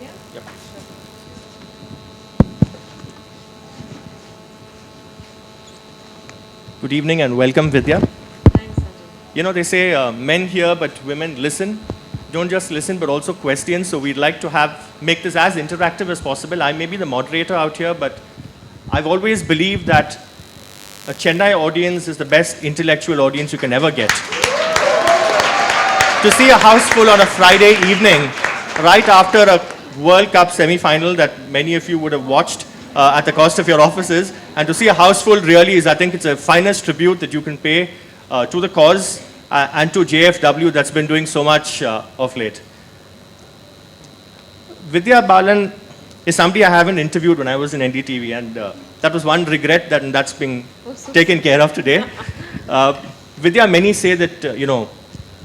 here? Yeah. Yep. Good evening and welcome, Vidya. Thanks, Sanjay. You know, they say men hear but women listen. Don't just listen but also question. So we'd like to make this as interactive as possible. I may be the moderator out here, but I've always believed that a Chennai audience is the best intellectual audience you can ever get. To see a house full on a Friday evening, right after a World Cup semi-final that many of you would have watched at the cost of your offices, and to see a house full really is, I think it's a finest tribute that you can pay to the cause and to JFW that's been doing so much of late. Vidya Balan is somebody I haven't interviewed when I was in NDTV, and that was one regret that's being taken care of today. Vidya, many say that,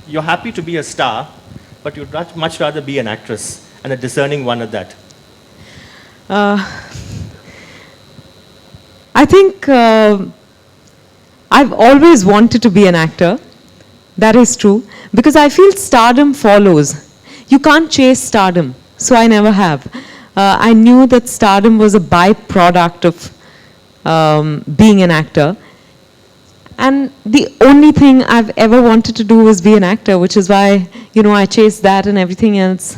you're happy to be a star, but you'd much rather be an actress, and a discerning one at that. I think I've always wanted to be an actor. That is true. Because I feel stardom follows. You can't chase stardom. So I never have. I knew that stardom was a byproduct of being an actor. And the only thing I've ever wanted to do was be an actor, which is why, I chased that and everything else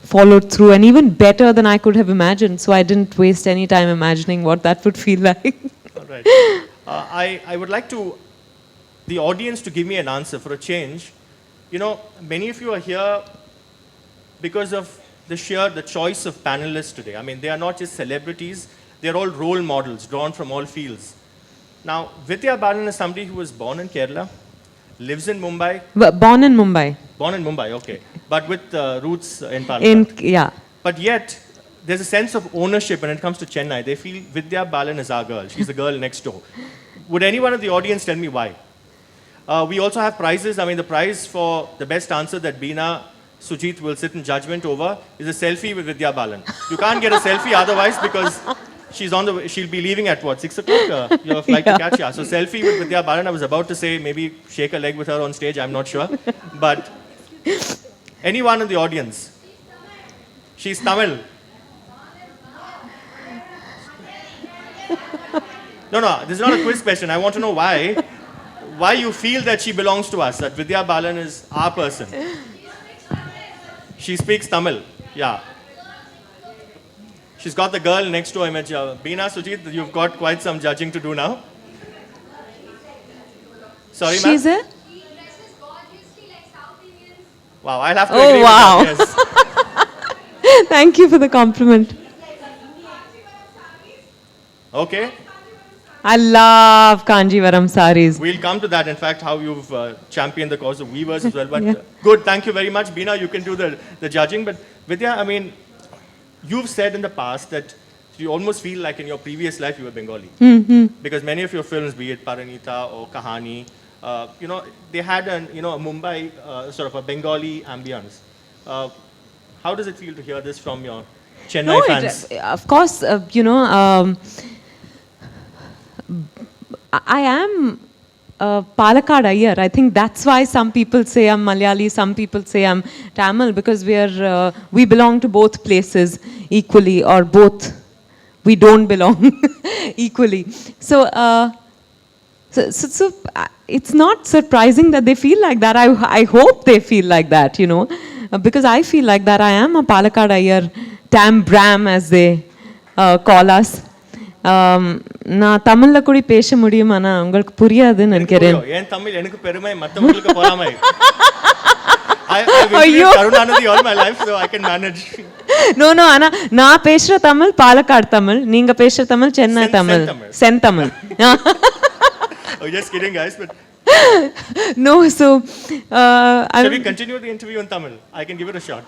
followed through, and even better than I could have imagined. So I didn't waste any time imagining what that would feel like. All right. I would like the audience to give me an answer for a change. Many of you are here because of the choice of panelists today. I mean, they are not just celebrities, they're all role models drawn from all fields. Now, Vidya Balan is somebody who was born in Kerala, lives in Mumbai. Born in Mumbai. Born in Mumbai, okay. But with roots in Palakkad. Yeah. But yet, there's a sense of ownership when it comes to Chennai. They feel Vidya Balan is our girl. She's the girl next door. Would anyone of the audience tell me why? We also have prizes. I mean, the prize for the best answer that Beena Sujit will sit in judgment over is a selfie with Vidya Balan. You can't get a selfie otherwise because she'll be leaving at what, 6 o'clock? Your flight to catch, yeah. So selfie with Vidya Balan. I was about to say maybe shake a leg with her on stage. I'm not sure. But anyone in the audience? She's Tamil. No, this is not a quiz question. I want to know why you feel that she belongs to us, that Vidya Balan is our person. She speaks Tamil, yeah. She's got the girl next to her image. Beena Sujit, you've got quite some judging to do now. Sorry, ma'am? She's a? Wow, I'll have to agree with that, yes. Thank you for the compliment. Okay. I love Kanjivaram saris. We'll come to that, in fact, how you've championed the cause of weavers as well. But Yeah. Good, thank you very much. Beena, you can do the judging. But Vidya, I mean, you've said in the past that you almost feel like in your previous life you were Bengali. Mm-hmm. Because many of your films, be it Paranita or Kahani, they had a Mumbai sort of a Bengali ambience. How does it feel to hear this from your Chennai fans? Of course, I am Palakkad Iyer. I think that's why some people say I'm Malayali, some people say I'm Tamil, because we belong to both places equally, or both we don't belong equally. So it's not surprising that they feel like that. I hope they feel like that, because I feel like that. I am a Palakkad Iyer, Tam Bram as they call us. நான் தமிழ்ல கூட பேச முடியும் ஆனா உங்களுக்கு புரியாதுன்னு நினைக்கிறேன் ஏன் தமிழ் எனக்கு பெருமை மத்தவங்களுக்கு பொறாமை ஐயோ Karunanidhi all my life so I can manage no ஆனா நான் பேசுற தமிழ் பாலக்காடு தமிழ் நீங்க பேசுற Tamil Chennai Tamil Sen Tamil oh just kidding guys but no so shall we continue the interview in Tamil I can give it a shot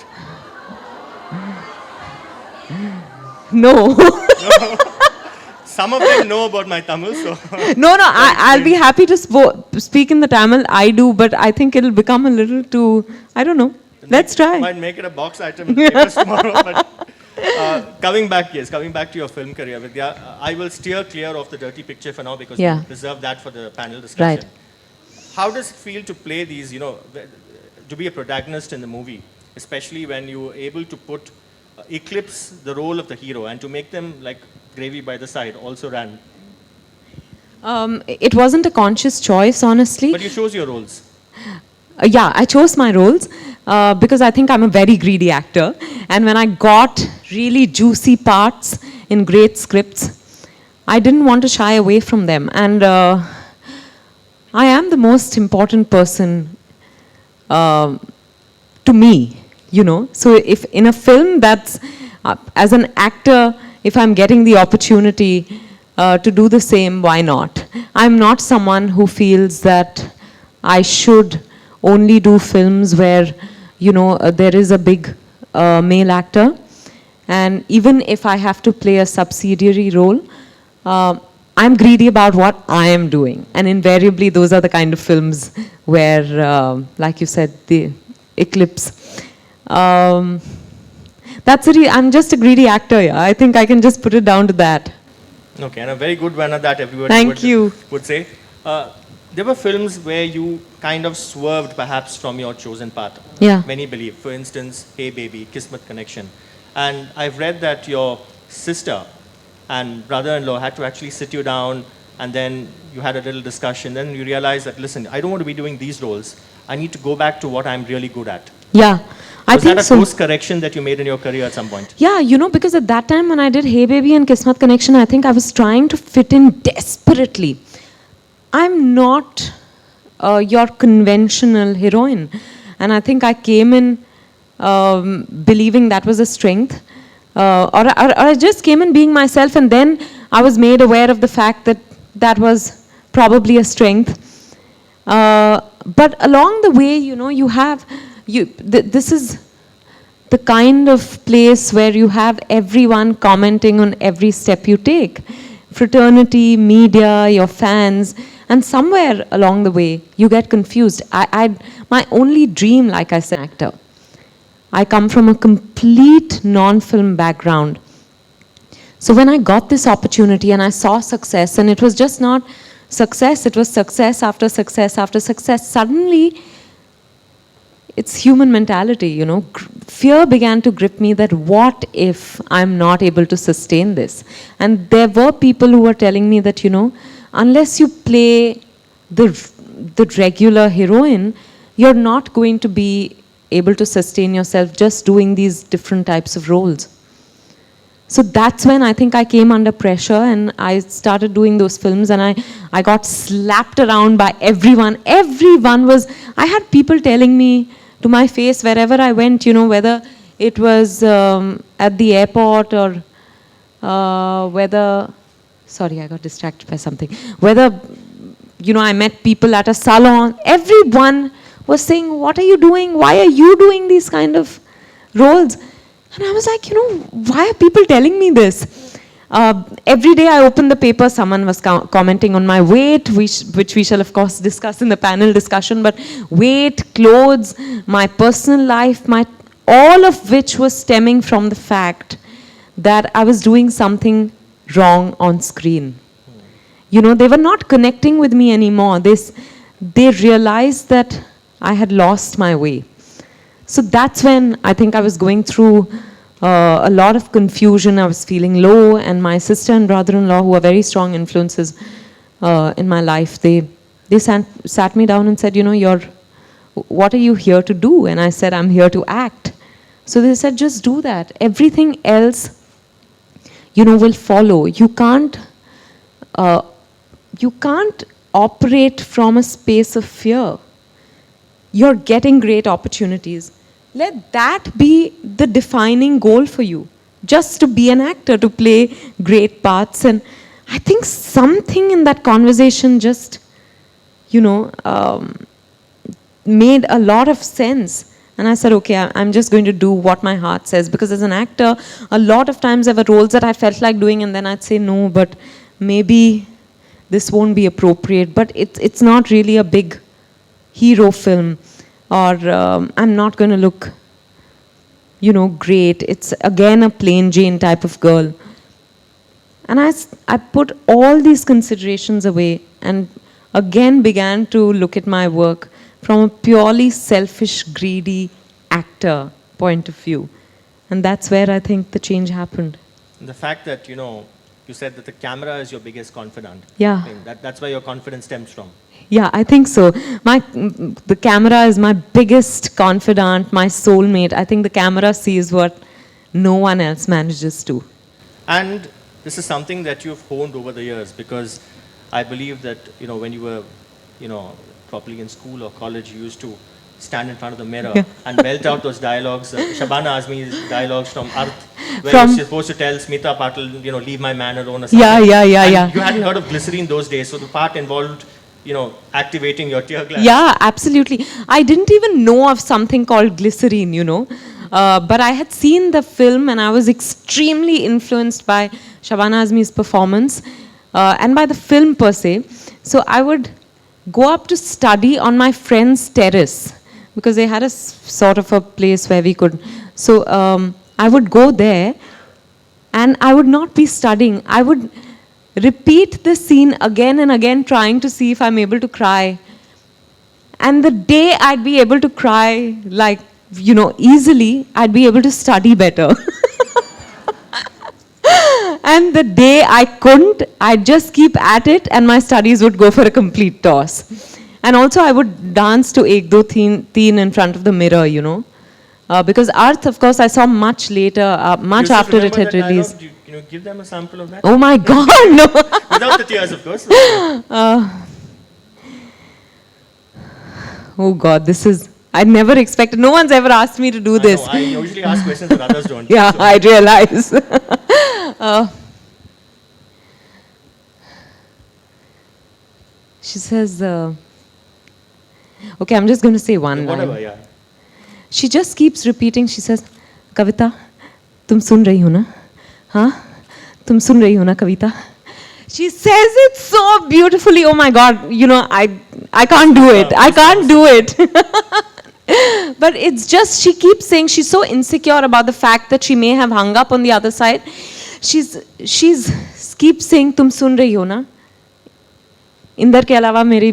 no Some of them know about my Tamil, so... No, I'll be happy to speak in the Tamil. I do, but I think it'll become a little too... I don't know. Let's try. Might make it a box item in papers tomorrow, but... coming back to your film career, Vidya, I will steer clear of the dirty picture for now because we reserve that for the panel discussion. Right. How does it feel to play these, to be a protagonist in the movie, especially when you're able to put eclipse the role of the hero and to make them like gravy by the side also ran? It wasn't a conscious choice, honestly. But you chose your roles. Yeah, I chose my roles because I think I'm a very greedy actor. And when I got really juicy parts in great scripts, I didn't want to shy away from them. And I am the most important person to me, you know. So if in a film that's, as an actor, if I'm getting the opportunity to do the same, why not? I'm not someone who feels that I should only do films where, you know, there is a big male actor. And even if I have to play a subsidiary role, I'm greedy about what I am doing. And invariably, those are the kind of films where, like you said, the eclipse. I'm just a greedy actor, yeah. I think I can just put it down to that. Okay, and a very good one at that, everybody Thank you. would say. There were films where you kind of swerved perhaps from your chosen path. Yeah. Many believe. For instance, Hey Baby, Kismet Connection. And I've read that your sister and brother-in-law had to actually sit you down and then you had a little discussion. Then you realized that, listen, I don't want to be doing these roles. I need to go back to what I'm really good at. Yeah. I Was think that a so. course correction that you made in your career at some point? Yeah, you know, because at that time when I did Hey Baby and Kismet Connection, I think I was trying to fit in desperately. I'm not your conventional heroine. And I think I came in believing that was a strength. Or I just came in being myself, and then I was made aware of the fact that that was probably a strength. But along the way, you know, this is the kind of place where you have everyone commenting on every step you take. Fraternity, media, your fans, and somewhere along the way, you get confused. My only dream, like I said, actor. I come from a complete non-film background. So when I got this opportunity and I saw success, and it was just not success, it was success after success after success, suddenly, it's human mentality, you know. Fear began to grip me that what if I'm not able to sustain this? And there were people who were telling me that, you know, unless you play the regular heroine, you're not going to be able to sustain yourself just doing these different types of roles. So that's when I think I came under pressure and I started doing those films, and I got slapped around by everyone. I had people telling me to my face wherever I went, you know, whether it was at the airport or sorry, I got distracted by something. Whether, you know, I met people at a salon, everyone was saying, what are you doing? Why are you doing these kind of roles? And I was like, you know, why are people telling me this? Every day I opened the paper, someone was commenting on my weight, which we shall of course discuss in the panel discussion, but weight, clothes, my personal life, all of which was stemming from the fact that I was doing something wrong on screen. You know, they were not connecting with me anymore. They realized that I had lost my way. So that's when I think I was going through a lot of confusion. I was feeling low, and my sister and brother-in-law, who are very strong influences in my life, they sat me down and said, you know, what are you here to do? And I said, I'm here to act. So they said, just do that. Everything else, you know, will follow. You can't operate from a space of fear. You're getting great opportunities. Let that be the defining goal for you. Just to be an actor, to play great parts. And I think something in that conversation just, you know, made a lot of sense. And I said, okay, I'm just going to do what my heart says. Because as an actor, a lot of times there were roles that I felt like doing, and then I'd say, no, but maybe this won't be appropriate. But it's not really a big hero film, or I'm not going to look, you know, great. It's again a plain Jane type of girl. And I put all these considerations away and again began to look at my work from a purely selfish, greedy actor point of view. And that's where I think the change happened. And the fact that, you said that the camera is your biggest confidant. Yeah. I mean, that's where your confidence stems from. Yeah, I think so. The camera is my biggest confidant, my soulmate. I think the camera sees what no one else manages to. And this is something that you've honed over the years, because I believe that, when you were, probably in school or college, you used to stand in front of the mirror and belt out those dialogues, Shabana Azmi's dialogues from Arth, where you're supposed to tell Smita Patil, leave my man alone or something. Yeah. And you hadn't heard of glycerine those days, so the part involved, activating your tear glands. Yeah, absolutely. I didn't even know of something called glycerine, but I had seen the film and I was extremely influenced by Shabana Azmi's performance and by the film per se. So I would go up to study on my friend's terrace because they had a sort of a place where we could. So I would go there and I would not be studying. I would repeat the scene again and again, trying to see if I'm able to cry. And the day I'd be able to cry, like, easily, I'd be able to study better. And the day I couldn't, I'd just keep at it and my studies would go for a complete toss. And also I would dance to Ek Do Teen in front of the mirror, because Arth, of course, I saw much later, much after it had released. Give them a sample of that? Oh my God, no. Without the tears, of course. Oh God, I never expected, no one's ever asked me to do this. I usually ask questions that others don't. Yeah, I realize. She says, okay, I'm just going to say one Whatever, line. yeah. She just keeps repeating, she says, Kavita, tum sun rahi ho na? Huh? Tum sun rahi ho na, Kavita? She says it so beautifully. Oh my God, I can't do it. I can't do it. But it's just, she keeps saying she's so insecure about the fact that she may have hung up on the other side. She's keeps saying, tum sun rahi ho na? Inder के अलावा मेरी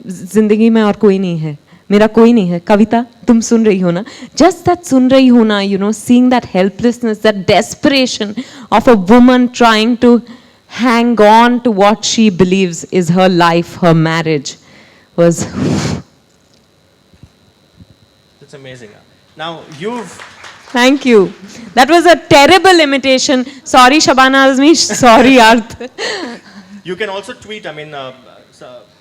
जिंदगी में और कोई नहीं है, मेरा कोई नहीं है, कविता तुम सुन रही हो ना? Just that सुन रही हो ना, seeing that helplessness, that desperation of a woman trying to hang on to what she believes is her life, her marriage, was. That's amazing. Now you've. Thank you. That was a terrible imitation. Sorry, Shabana Azmi. Sorry, Arth. You can also tweet.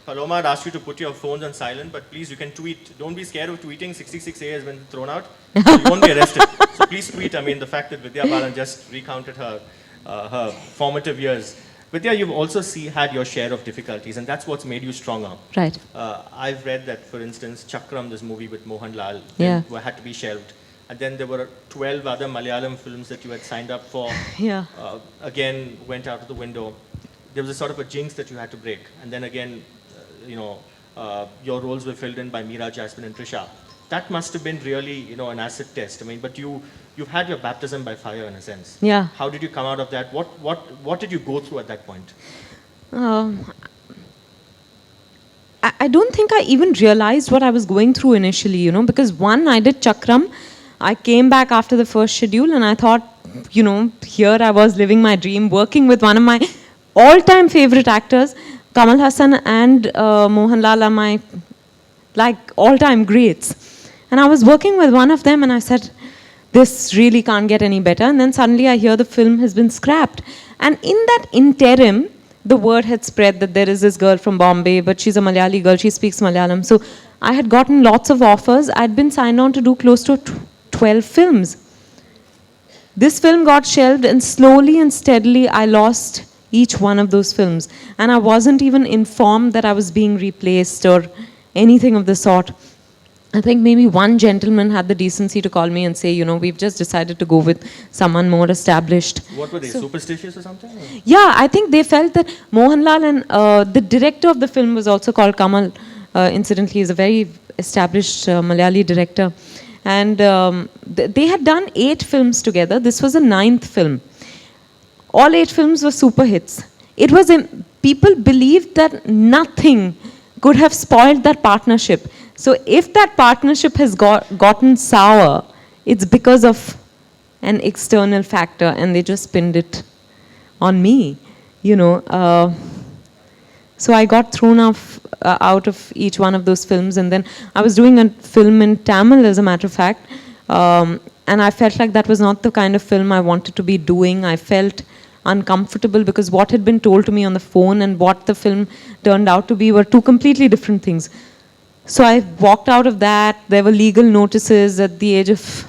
Paloma had asked you to put your phones on silent, but please, you can tweet. Don't be scared of tweeting. 66A has been thrown out. So you won't be arrested. So please tweet. The fact that Vidya Balan just recounted her formative years. Vidya, you've also had your share of difficulties, and that's what's made you stronger. Right. I've read that, for instance, Chakram, this movie with Mohanlal, had to be shelved. And then there were 12 other Malayalam films that you had signed up for. Yeah. Again, went out of the window. There was a sort of a jinx that you had to break. And then again, your roles were filled in by Meera, Jasmine, and Trisha. That must have been really, an acid test. But you've had your baptism by fire in a sense. Yeah. How did you come out of that? What did you go through at that point? I don't think I even realized what I was going through initially, because one, I did Chakram. I came back after the first schedule and I thought, here I was living my dream, working with one of my all-time favorite actors. Kamal Hassan and Mohanlal are my all-time greats. And I was working with one of them and I said, this really can't get any better. And then suddenly I hear the film has been scrapped. And in that interim, the word had spread that there is this girl from Bombay, but she's a Malayali girl, she speaks Malayalam. So I had gotten lots of offers. I'd been signed on to do close to 12 films. This film got shelved and slowly and steadily I lost each one of those films. And I wasn't even informed that I was being replaced or anything of the sort. I think maybe one gentleman had the decency to call me and say, we've just decided to go with someone more established. What were they, superstitious or something? Or? Yeah, I think they felt that Mohanlal and the director of the film was also called Kamal. Incidentally, he's a very established Malayali director. And they had done 8 films together. This was a 9th film. All 8 films were super hits. It was people believed that nothing could have spoiled that partnership. So if that partnership has gotten sour, it's because of an external factor, and they just pinned it on me, you know. So I got thrown out of each one of those films, and then I was doing a film in Tamil, as a matter of fact, and I felt like that was not the kind of film I wanted to be doing. I felt uncomfortable because what had been told to me on the phone and what the film turned out to be were two completely different things. So I walked out of that. There were legal notices. At the age of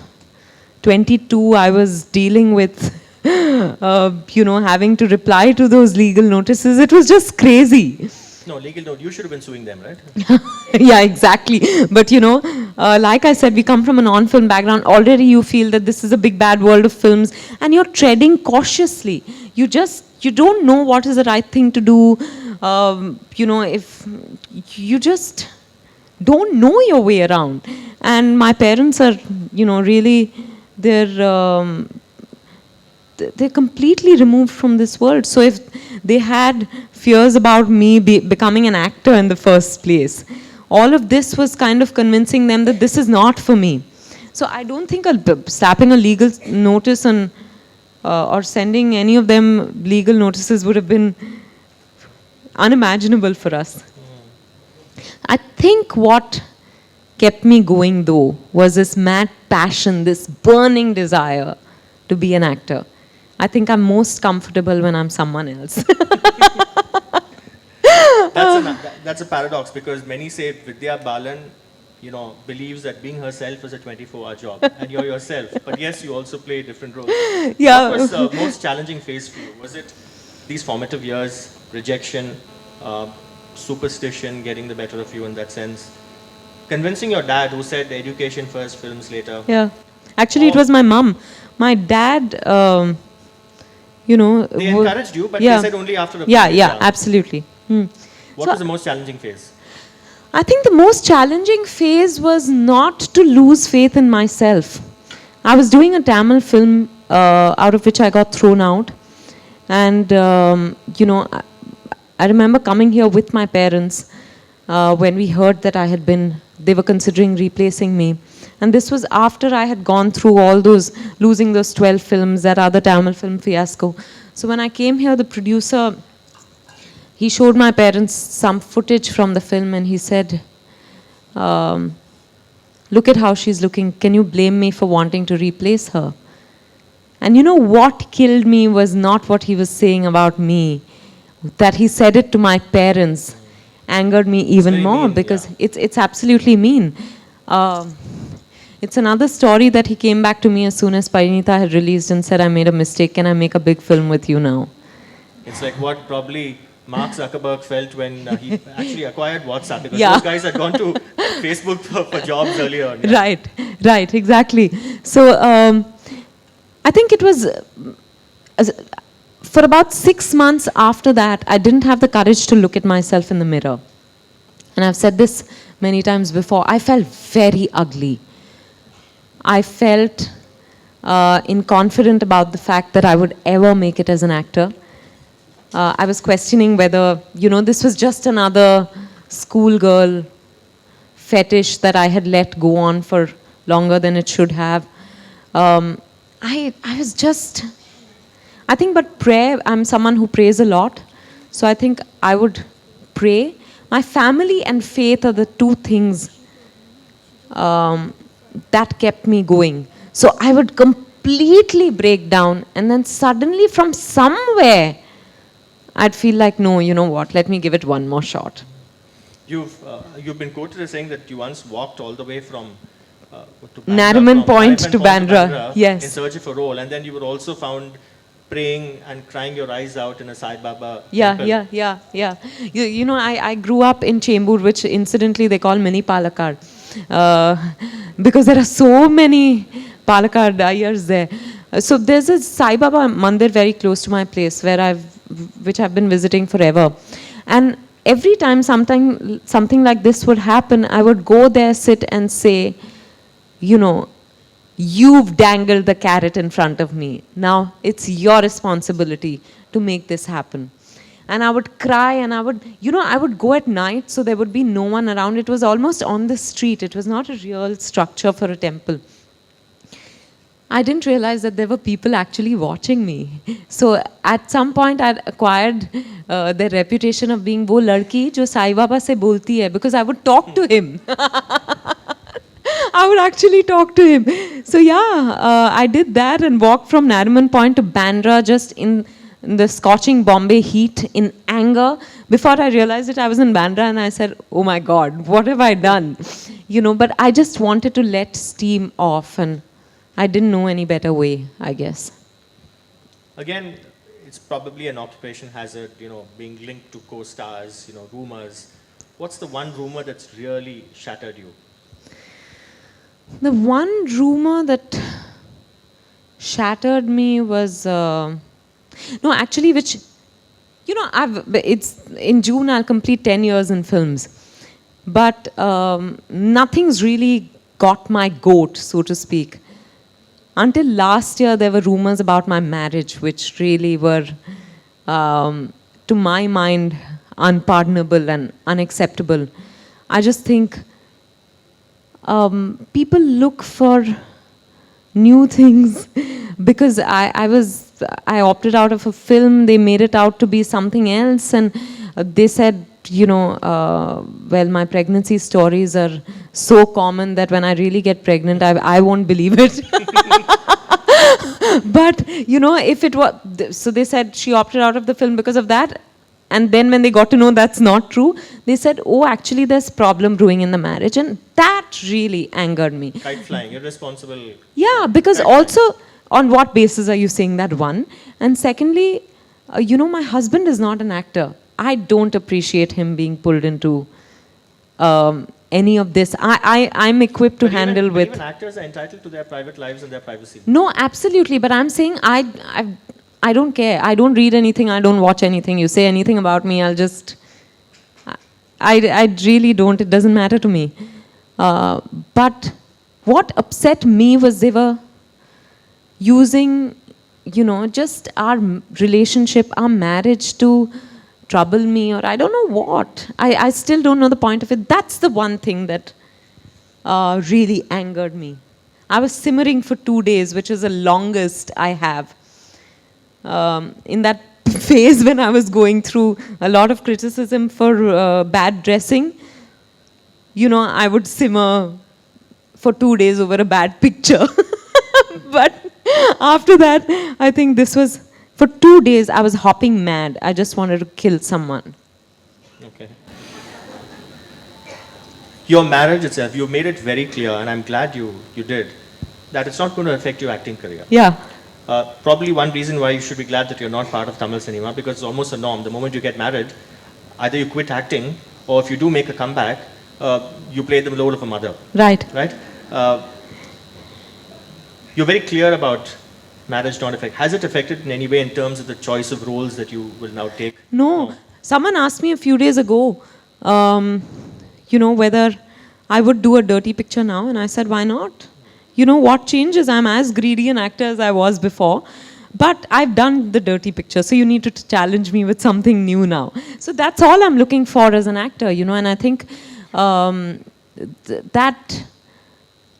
22, I was dealing with having to reply to those legal notices. It was just crazy. No, legal note. You should have been suing them, right? Yeah, exactly. But like I said, we come from a non-film background. Already you feel that this is a big bad world of films, and you're treading cautiously. You don't know what is the right thing to do. If you just don't know your way around. And my parents are, really, they're completely removed from this world. So if they had fears about me becoming an actor in the first place, all of this was kind of convincing them that this is not for me. So I don't think slapping a legal notice on, or sending any of them legal notices would have been unimaginable for us. I think what kept me going, though, was this mad passion, this burning desire to be an actor. I think I'm most comfortable when I'm someone else. That's a paradox, because many say Vidya Balan, believes that being herself is a 24-hour job, and you're yourself. But yes, you also play different roles. Yeah. What was the most challenging phase for you? Was it these formative years, rejection, superstition getting the better of you in that sense? Convincing your dad, who said education first, films later. Yeah. Actually, it was my mom. My dad, They encouraged you, but yeah. they said only after the Yeah, absolutely. What was the most challenging phase? I think the most challenging phase was not to lose faith in myself. I was doing a Tamil film out of which I got thrown out. And, I remember coming here with my parents when we heard that they were considering replacing me. And this was after I had gone through losing those 12 films, that other Tamil film fiasco. So when I came here, the producer, he showed my parents some footage from the film, and he said, look at how she's looking. Can you blame me for wanting to replace her? And what killed me was not what he was saying about me. That he said it to my parents angered me even more, mean, because it's absolutely mean. It's another story that he came back to me as soon as Parinita had released and said, I made a mistake. Can I make a big film with you now? It's like what probably Mark Zuckerberg felt when he actually acquired WhatsApp, because Yeah. those guys had gone to Facebook for jobs earlier. Yeah. Right, exactly. So I think it was, for about 6 months after that, I didn't have the courage to look at myself in the mirror. And I've said this many times before, I felt very ugly. I felt inconfident about the fact that I would ever make it as an actor. I was questioning whether, this was just another schoolgirl fetish that I had let go on for longer than it should have. I was just, I think, but prayer, I'm someone who prays a lot. So I think I would pray. My family and faith are the two things that kept me going. So I would completely break down, and then suddenly from somewhere, I'd feel like, no, you know what, let me give it one more shot. You've been quoted as saying that you once walked all the way from to Nariman Point to Bandra Bandra, yes. in search of a role, and then you were also found praying and crying your eyes out in a Sai Baba temple. Yeah. I grew up in Chembur, which incidentally they call mini Palakkad, because there are so many Palakkad Ayers there. So there's a Sai Baba mandir very close to my place which I've been visiting forever. And every time something like this would happen, I would go there, sit and say, you've dangled the carrot in front of me. Now it's your responsibility to make this happen. And I would cry, and I would go at night, so there would be no one around. It was almost on the street. It was not a real structure for a temple. I didn't realize that there were people actually watching me. So at some point I acquired the reputation of being वो लड़की जो साईं बाबा से बोलती है, because I would talk to him. I would actually talk to him. So yeah, I did that and walked from Nariman Point to Bandra just in the scorching Bombay heat in anger. Before I realized it, I was in Bandra and I said, oh my God, what have I done? You know, but I just wanted to let steam off and I didn't know any better way, I guess. Again, it's probably an occupation hazard, you know, being linked to co-stars, you know, rumors. What's the one rumor that's really shattered you? The one rumor that shattered me was, no, actually, which, you know, it's in June I'll complete 10 years in films. But nothing's really got my goat, so to speak. Until last year, there were rumors about my marriage, which really were, to my mind, unpardonable and unacceptable. I just think people look for new things because I opted out of a film. They made it out to be something else, and they said, you know, well, my pregnancy stories are so common that when I really get pregnant, I won't believe it. But, you know, if it was, so they said she opted out of the film because of that. And then when they got to know that's not true, they said, oh, actually there's problem brewing in the marriage. And that really angered me. Kite flying, irresponsible. Yeah, because also, on what basis are you saying that, one? And secondly, you know, my husband is not an actor. I don't appreciate him being pulled into any of this. I'm equipped to handle with... Even actors are entitled to their private lives and their privacy. No, absolutely. But I'm saying I don't care. I don't read anything. I don't watch anything. You say anything about me, I'll just... I really don't. It doesn't matter to me. But what upset me was they were using, you know, just our relationship, our marriage to trouble me, or I don't know what. I still don't know the point of it. That's the one thing that really angered me. I was simmering for 2 days, which is the longest I have. In that phase when I was going through a lot of criticism for bad dressing, you know, I would simmer for 2 days over a bad picture. But after that, I think this was, for 2 days, I was hopping mad. I just wanted to kill someone. Okay. Your marriage itself, you made it very clear, and I'm glad you did, that it's not going to affect your acting career. Yeah. Probably one reason why you should be glad that you're not part of Tamil cinema, because it's almost a norm. The moment you get married, either you quit acting, or if you do make a comeback, you play the role of a mother. Right. Right? You're very clear about marriage not affect. Has it affected in any way in terms of the choice of roles that you will now take? No. Someone asked me a few days ago, you know, whether I would do a dirty picture now, and I said, why not? You know, what changes? I'm as greedy an actor as I was before, but I've done the dirty picture, so you need to challenge me with something new now. So that's all I'm looking for as an actor, you know, and I think that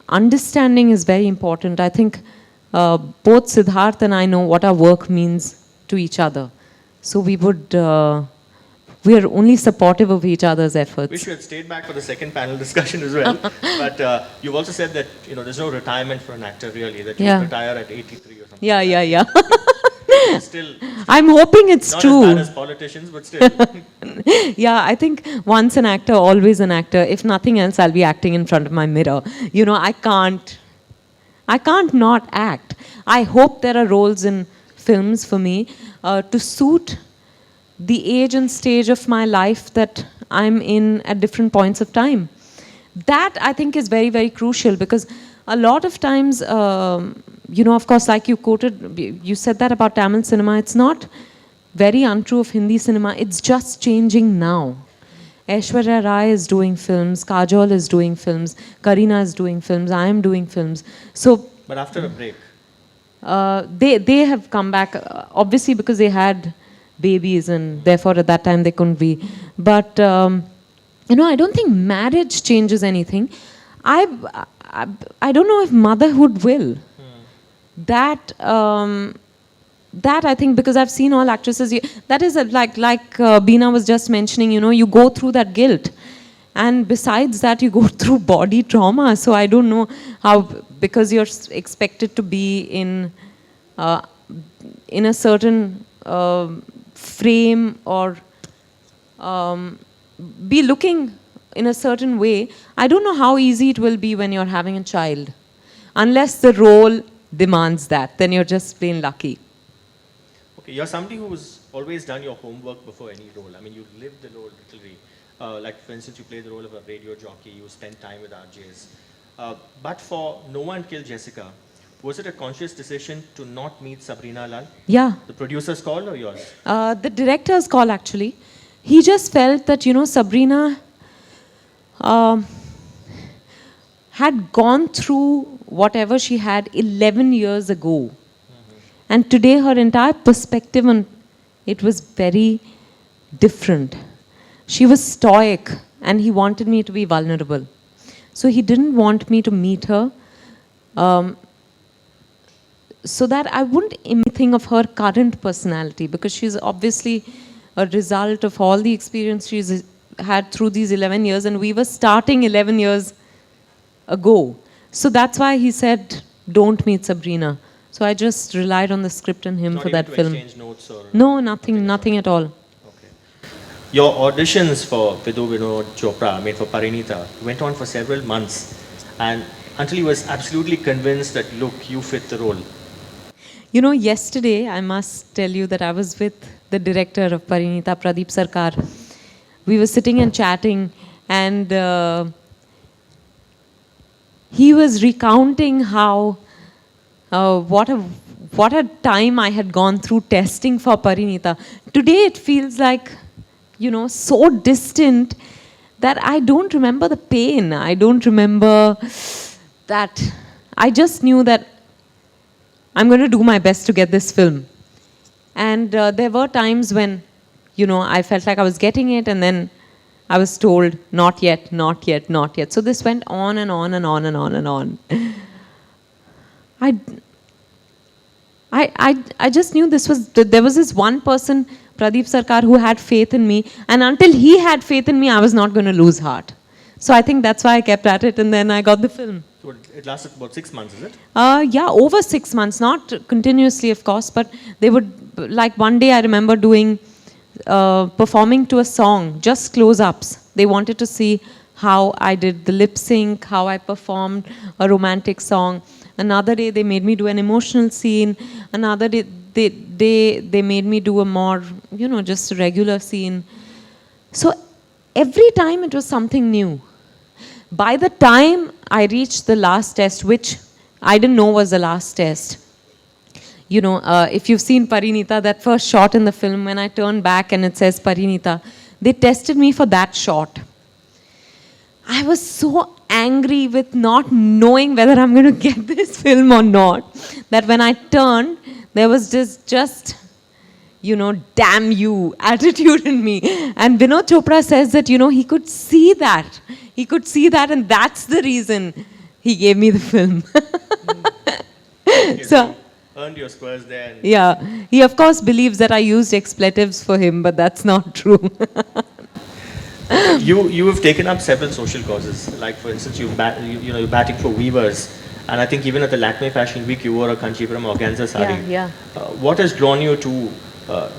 understanding is very important. I think both Siddharth and I know what our work means to each other. So we are only supportive of each other's efforts. Wish you had stayed back for the second panel discussion as well. But you've also said that, you know, there's no retirement for an actor really, that you retire at 83 or something. Yeah. Still, I'm hoping it's not true. Not as bad as politicians, but still. Yeah, I think once an actor, always an actor. If nothing else, I'll be acting in front of my mirror. You know, I can't not act. I hope there are roles in films for me to suit the age and stage of my life that I'm in at different points of time. That, I think, is very, very crucial, because a lot of times, you know, of course, like you quoted, you said that about Tamil cinema. It's not very untrue of Hindi cinema. It's just changing now. Aishwarya Rai is doing films, Kajol is doing films, Kareena is doing films, I am doing films. So, but after a break? They have come back, obviously because they had babies and therefore at that time they couldn't be. But, you know, I don't think marriage changes anything. I don't know if motherhood will. that that I think, because I've seen all actresses, that is like Beena was just mentioning, you know, you go through that guilt. And besides that, you go through body trauma. So I don't know how, because you're expected to be uh, in a certain frame, or be looking in a certain way. I don't know how easy it will be when you're having a child. Unless the role demands that, then you're just plain lucky. Okay, you're somebody who's always done your homework before any role. I mean, you live the role literally. Like, for instance, you play the role of a radio jockey, you spend time with RJs. But for No One Killed Jessica, was it a conscious decision to not meet Sabrina Lal? Yeah. The producer's call or yours? The director's call, actually. He just felt that, you know, Sabrina had gone through whatever she had 11 years ago. And today her entire perspective on it was very different. She was stoic, and he wanted me to be vulnerable. So he didn't want me to meet her, so that I wouldn't think of her current personality, because she's obviously a result of all the experience she's had through these 11 years, and we were starting 11 years ago. So that's why he said, don't meet Sabrina. So I just relied on the script and him Not for even that to film. exchange notes or No, nothing at all. Okay. Your auditions for Vidhu Vinod Chopra, made for Parinita, went on for several months, and until he was absolutely convinced that, look, you fit the role. You know, yesterday, I must tell you that I was with the director of Parinita, Pradeep Sarkar. We were sitting and chatting, and he was recounting how what a time I had gone through testing for Parinita. Today it feels like, you know, so distant that I don't remember the pain. I don't remember that. I just knew that I'm going to do my best to get this film. And there were times when, you know, I felt like I was getting it, and then I was told, not yet, not yet, not yet. So this went on and on and on and on and on. I just knew there was this one person, Pradeep Sarkar, who had faith in me, and until he had faith in me, I was not going to lose heart. So I think that's why I kept at it, and then I got the film. So it lasted about 6 months, is it? Yeah, over 6 months, not continuously, of course, but they would, like one day I remember performing to a song, just close-ups. They wanted to see how I did the lip sync, how I performed a romantic song. Another day they made me do an emotional scene. Another day they made me do a more, you know, just a regular scene. So every time it was something new. By the time I reached the last test, which I didn't know was the last test, you know, if you've seen Parinita, that first shot in the film, when I turned back and it says Parinita, they tested me for that shot. I was so angry with not knowing whether I'm going to get this film or not, that when I turned, there was just, you know, damn you attitude in me. And Vinod Chopra says that, you know, he could see that. He could see that, and that's the reason he gave me the film. So earned your spurs there. And yeah, he of course believes that I used expletives for him, but that's not true. You have taken up several social causes. Like, for instance, you're batting for weavers, and I think even at the Lakme Fashion Week, you wore a Kanchipuram organza sari. Yeah. What has drawn you to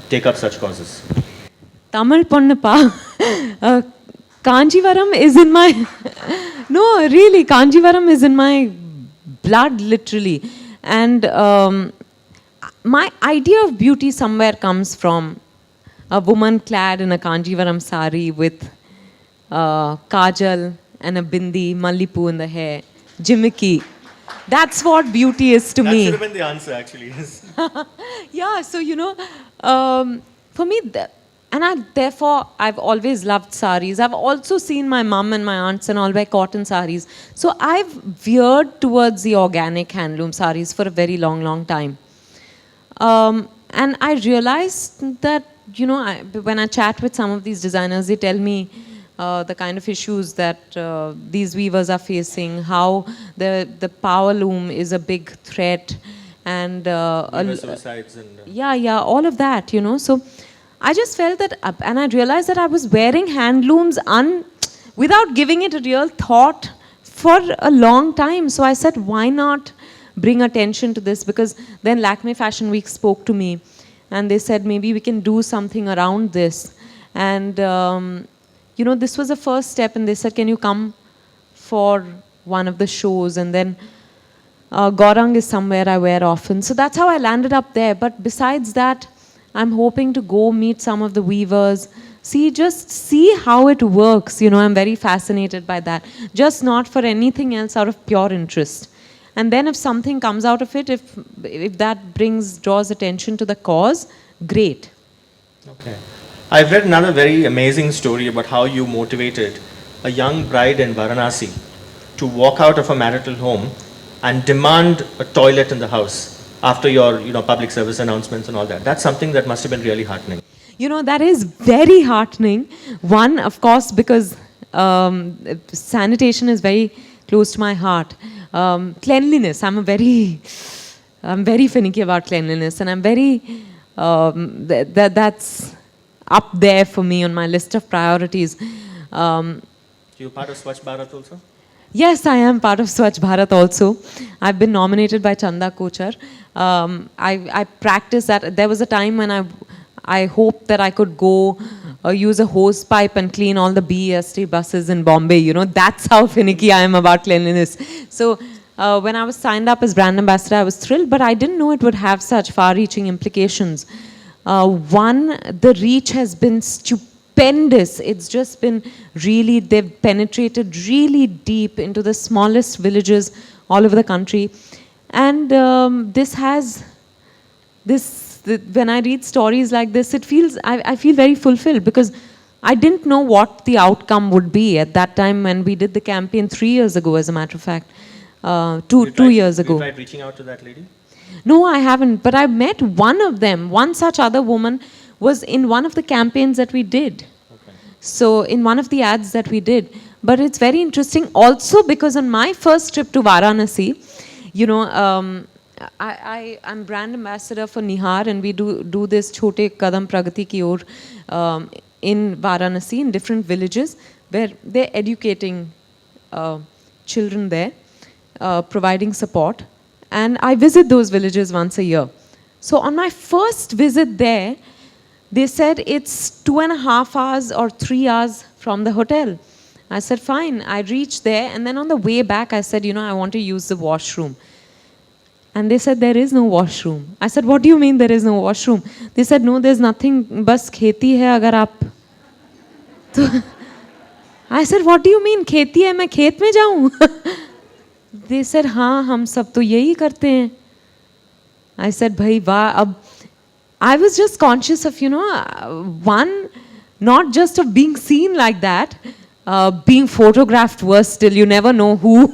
take up such causes? Tamil Ponnappa. Kanjivaram is in my... No, really, Kanjivaram is in my blood, literally. And my idea of beauty somewhere comes from a woman clad in a Kanjivaram sari with kajal and a bindi, mallipu in the hair, jimiki. That's what beauty is to me. That should have been the answer, actually. Yes. Yeah, so, you know, for me, therefore, I've always loved saris. I've also seen my mum and my aunts and all wear cotton saris. So I've veered towards the organic handloom saris for a very long, long time. And I realized that, you know, when I chat with some of these designers, they tell me the kind of issues that these weavers are facing, how the power loom is a big threat, and River suicides and... yeah, all of that, you know. So I just felt that, and I realized that I was wearing handlooms without giving it a real thought for a long time. So I said, why not bring attention to this? Because then Lakme Fashion Week spoke to me, and they said, maybe we can do something around this. And, you know, this was the first step, and they said, can you come for one of the shows? And then Gaurang is somewhere I wear often. So that's how I landed up there. But besides that, I'm hoping to go meet some of the weavers, just see how it works. You know, I'm very fascinated by that. Just not for anything else, out of pure interest. And then if something comes out of it, if that draws attention to the cause, great. Okay. I've read another very amazing story about how you motivated a young bride in Varanasi to walk out of a marital home and demand a toilet in the house after your, you know, public service announcements and all that. That's something that must have been really heartening. You know, that is very heartening. One, of course, because sanitation is very close to my heart. Cleanliness, I'm very finicky about cleanliness, and I'm very, that's up there for me on my list of priorities. You're part of Swachh Bharat also? Yes, I am part of Swachh Bharat also. I've been nominated by Chanda Kochar. I practiced that. There was a time when I hoped that I could go use a hose pipe and clean all the BEST buses in Bombay. You know, that's how finicky I am about cleanliness. So when I was signed up as brand ambassador, I was thrilled, but I didn't know it would have such far-reaching implications. One, the reach has been stupendous. It's just been really, they've penetrated really deep into the smallest villages all over the country. And when I read stories like this, I feel very fulfilled, because I didn't know what the outcome would be at that time when we did the campaign 3 years ago, as a matter of fact, two years ago. You tried reaching out to that lady? No, I haven't, but I met one of them. One such other woman was in one of the campaigns that we did. Okay. So in one of the ads that we did. But it's very interesting also because on my first trip to Varanasi, you know, I'm brand ambassador for Nihar, and we do this Chote Kadam Pragati Ki Or in Varanasi, in different villages, where they're educating children there, providing support. And I visit those villages once a year. So on my first visit there, they said it's 2.5 hours or 3 hours from the hotel. I said, fine. I reached there, and then on the way back, I said, you know, I want to use the washroom. And they said, there is no washroom. I said, what do you mean there is no washroom? They said, no, there's nothing, bas kheti hai agar aap. I said, what do you mean, kheti hai, main khet mein jaun? They said, हाँ, हम सब तो यही करते हैं. I said, भाई वाह, I was just conscious of, you know, one, not just of being seen like that, being photographed worse still. You never know who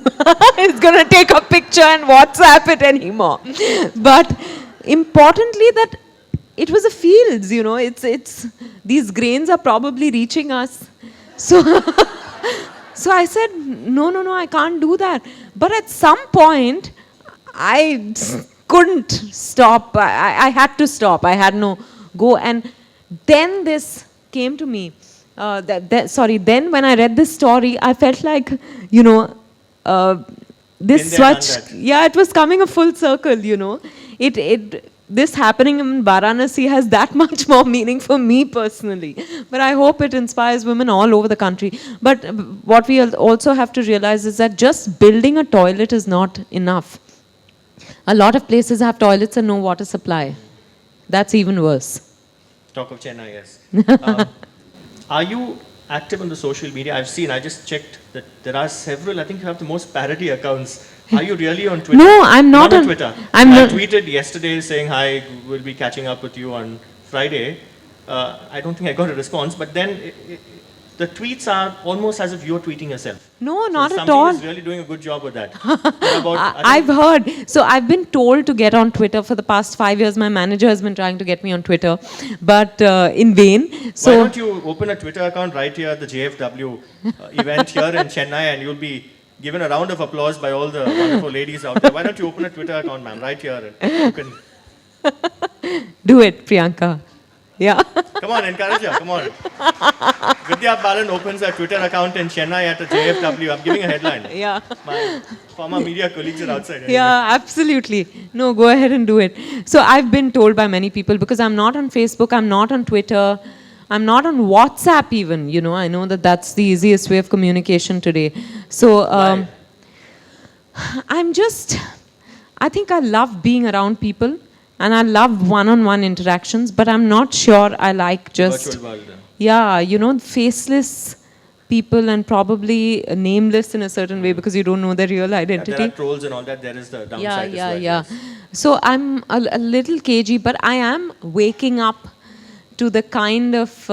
is going to take a picture and WhatsApp it anymore. But importantly, that it was a fields, you know, it's these grains are probably reaching us. So, so I said, no, I can't do that. But at some point, I couldn't stop. I had to stop. I had no go. And then this came to me. Then when I read this story, I felt like, you know, this Swachh, yeah, it was coming a full circle, you know. This happening in Varanasi has that much more meaning for me personally. But I hope it inspires women all over the country. But what we also have to realize is that just building a toilet is not enough. A lot of places have toilets and no water supply. That's even worse. Talk of Chennai, yes. Are you active on the social media? I just checked that there are several. I think you have the most parody accounts. Are you really on Twitter? No, I'm not on Twitter. I tweeted yesterday saying, hi, we'll be catching up with you on Friday. I don't think I got a response, but then the tweets are almost as if you're tweeting yourself. No, not at all. Somebody is really doing a good job with that. I've heard. So I've been told to get on Twitter for the past 5 years. My manager has been trying to get me on Twitter, but in vain. So why don't you open a Twitter account right here at the JFW event here in Chennai, and you'll be given a round of applause by all the wonderful ladies out there. Why don't you open a Twitter account, ma'am, right here? And you can Do it, Priyanka. Yeah. come on, encourage her. Come on. Vidya Balan opens a Twitter account in Chennai at a JFW. I'm giving a headline. Yeah. My former media colleagues are outside. Anyway. Yeah, absolutely. No, go ahead and do it. So I've been told by many people, because I'm not on Facebook, I'm not on Twitter, I'm not on WhatsApp even. You know, I know that that's the easiest way of communication today. So Why? I think I love being around people and I love one-on-one interactions, but I'm not sure I like just, Virtual world. yeah, you know, faceless people and probably nameless in a certain way because you don't know their real Yeah, identity. there are trolls and all that. There is the downside Yeah, as yeah, well. yeah. Yes. So I'm a little cagey, but I am waking up to the kind of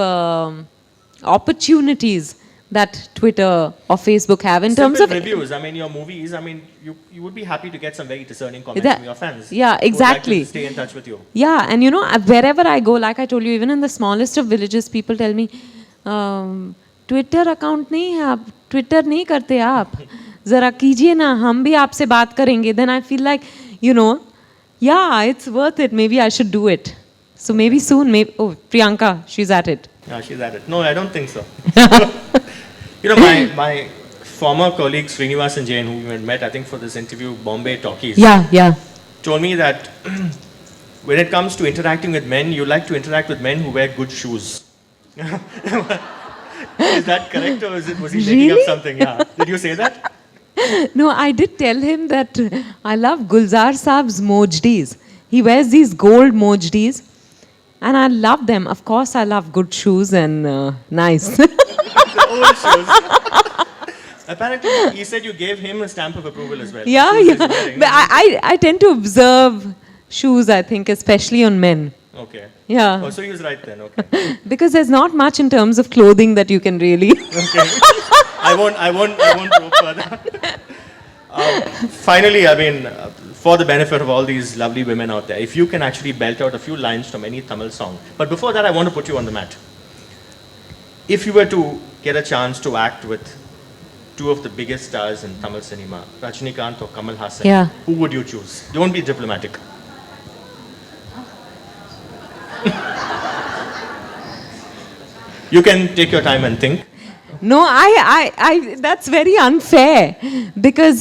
opportunities that Twitter or Facebook have in terms Simple of reviews. I mean, your movies. I mean, you would be happy to get some very discerning comments That- from your fans. yeah, who would like exactly. to stay in touch with you. Yeah, and you know, wherever I go, like I told you, even in the smallest of villages, people tell me, Twitter account नहीं है आप, Twitter नहीं करते आप, जरा कीजिए ना, हम भी आपसे बात करेंगे. Then I feel like, you know, yeah, it's worth it. Maybe I should do it. So maybe soon, maybe. Oh, Priyanka, she's at it. Yeah, she's at it. No, I don't think so. You know, my former colleague Srinivas and Jain, who we had met, I think for this interview, Bombay Talkies, Yeah, yeah. told me that when it comes to interacting with men, you like to interact with men who wear good shoes. Is that correct, or was he making up Really? something? Yeah. Did you say that? No, I did tell him that I love Gulzar Saab's mojdis. He wears these gold mojdis, and I love them. Of course, I love good shoes and nice. The old shoes. Apparently, he said you gave him a stamp of approval as well. The Yeah, shoes he's yeah. wearing. But I tend to observe shoes, I think, especially on men. Okay. Yeah. Oh, so he was right then. Okay. Because there's not much in terms of clothing that you can really. Okay. I won't probe further. Finally, I mean, for the benefit of all these lovely women out there, if you can actually belt out a few lines from any Tamil song. But before that, I want to put you on the mat. If you were to get a chance to act with two of the biggest stars in Tamil cinema, Rajinikanth or Kamal Hassan, Yeah. who would you choose? Don't be diplomatic. You can take your time and think. No, that's very unfair. Because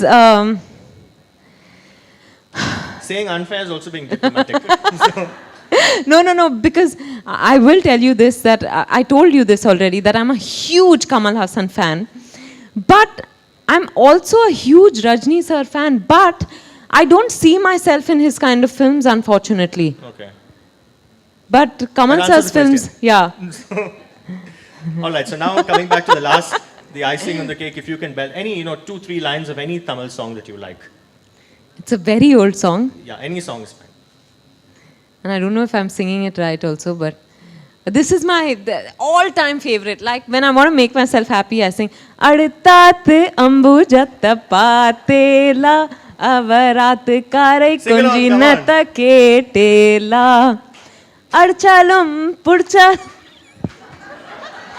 Saying unfair is also being diplomatic. So, No, because I will tell you this, that I told you this already, that I'm a huge Kamal Hassan fan. But I'm also a huge Rajni sir fan. But I don't see myself in his kind of films, unfortunately. okay. But Kamal That answers sir's the films, question. yeah. All right, so now coming back to the last, the icing on the cake, if you can belt any, 2-3 lines of any Tamil song that you like. It's a very old song. Yeah, any song is fine. And I don't know if I'm singing it right also, but this is my all-time favorite. Like when I want to make myself happy, I sing Aditate ambujatta patela avarat kare Sing along, come on. kunjinata ketela Archalum purcha.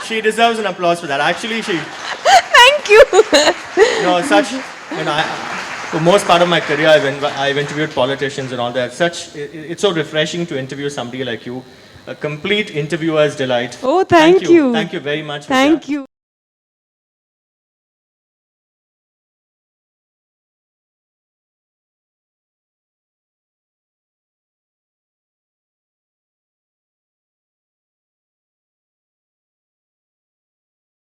She deserves an applause for that. Actually, she, Thank you. for most part of my career, I've interviewed politicians and all that. It's so refreshing to interview somebody like you. A complete interviewer's delight. Oh, thank you. Thank you very much. Thank Vidya. you.